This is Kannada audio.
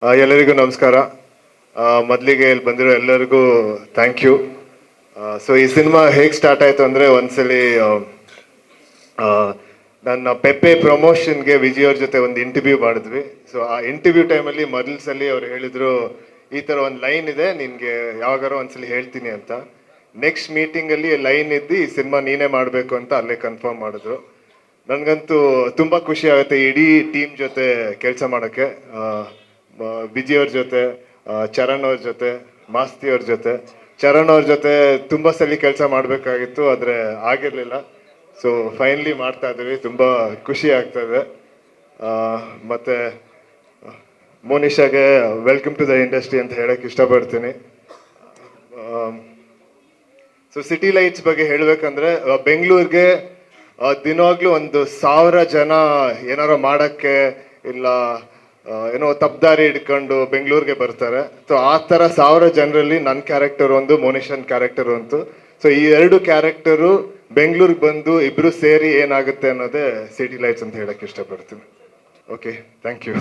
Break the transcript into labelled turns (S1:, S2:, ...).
S1: ಎಲ್ಲರಿಗೂ ನಮಸ್ಕಾರ. ಮೊದಲಿಗೆ ಇಲ್ಲಿ ಬಂದಿರೋ ಎಲ್ಲರಿಗೂ ಥ್ಯಾಂಕ್ ಯು. ಸೊ ಈ ಸಿನಿಮಾ ಹೇಗೆ ಸ್ಟಾರ್ಟ್ ಆಯಿತು ಅಂದರೆ ಒಂದ್ಸಲಿ ಆ, ನನ್ನ ಪೆಪ್ಪೆ ಪ್ರಮೋಷನ್ಗೆ ವಿಜಯ್ ಅವ್ರ ಜೊತೆ ಒಂದು ಇಂಟರ್ವ್ಯೂ ಮಾಡಿದ್ವಿ. ಸೊ ಆ ಇಂಟರ್ವ್ಯೂ ಟೈಮಲ್ಲಿ ಮೊದಲ ಸಲ ಅವ್ರು ಹೇಳಿದ್ರು, ಈ ಥರ ಒಂದು ಲೈನ್ ಇದೆ, ನಿನಗೆ ಯಾವಾಗಾರ ಒಂದ್ಸಲಿ ಹೇಳ್ತೀನಿ ಅಂತ. ನೆಕ್ಸ್ಟ್ ಮೀಟಿಂಗಲ್ಲಿ ಲೈನ್ ಇದ್ದು ಈ ಸಿನಿಮಾ ನೀನೇ ಮಾಡಬೇಕು ಅಂತ ಅಲ್ಲೇ ಕನ್ಫರ್ಮ್ ಮಾಡಿದ್ರು. ನನಗಂತೂ ತುಂಬ ಖುಷಿ ಆಗುತ್ತೆ ಇಡೀ ಟೀಮ್ ಜೊತೆ ಕೆಲಸ ಮಾಡೋಕ್ಕೆ. ವಿಜಯ್ ಅವ್ರ ಜೊತೆ, ಚರಣ್ ಅವ್ರ ಜೊತೆ, ಮಾಸ್ತಿ ಅವ್ರ ಜೊತೆ. ಚರಣ್ ಅವ್ರ ಜೊತೆ ತುಂಬ ಸಲ ಕೆಲಸ ಮಾಡಬೇಕಾಗಿತ್ತು, ಆದರೆ ಆಗಿರಲಿಲ್ಲ. ಸೊ ಫೈನಲಿ ಮಾಡ್ತಾ ಇದ್ದೀವಿ, ತುಂಬ ಖುಷಿ ಆಗ್ತದೆ. ಮತ್ತು ಮೋನಿಷಾಗೆ ವೆಲ್ಕಮ್ ಟು ದ ಇಂಡಸ್ಟ್ರಿ ಅಂತ ಹೇಳಕ್ಕೆ ಇಷ್ಟಪಡ್ತೀನಿ. ಸೊ ಸಿಟಿ ಲೈಟ್ಸ್ ಬಗ್ಗೆ ಹೇಳಬೇಕಂದ್ರೆ, ಬೆಂಗಳೂರಿಗೆ ದಿನವಾಗ್ಲೂ 1,000 ಜನ ಏನಾರು ಮಾಡೋಕ್ಕೆ ಇಲ್ಲ ಏನೋ ತಪ್ಪದಾರಿ ಹಿಡ್ಕೊಂಡು ಬೆಂಗಳೂರಿಗೆ ಬರ್ತಾರೆ. ಸೊ ಆ ಥರ 1,000 ಜನರಲ್ಲಿ ನನ್ನ ಕ್ಯಾರೆಕ್ಟರ್ ಒಂದು, ಮೋನಿಷನ್ ಕ್ಯಾರೆಕ್ಟರ್ ಒಂದು. ಸೊ ಈ ಎರಡು ಕ್ಯಾರೆಕ್ಟರು ಬೆಂಗಳೂರಿಗೆ ಬಂದು ಇಬ್ಬರು ಸೇರಿ ಏನಾಗುತ್ತೆ ಅನ್ನೋದೇ ಸಿಟಿ ಲೈಟ್ಸ್ ಅಂತ ಹೇಳಕ್ಕೆ ಇಷ್ಟಪಡ್ತೀನಿ. Okay, thank you.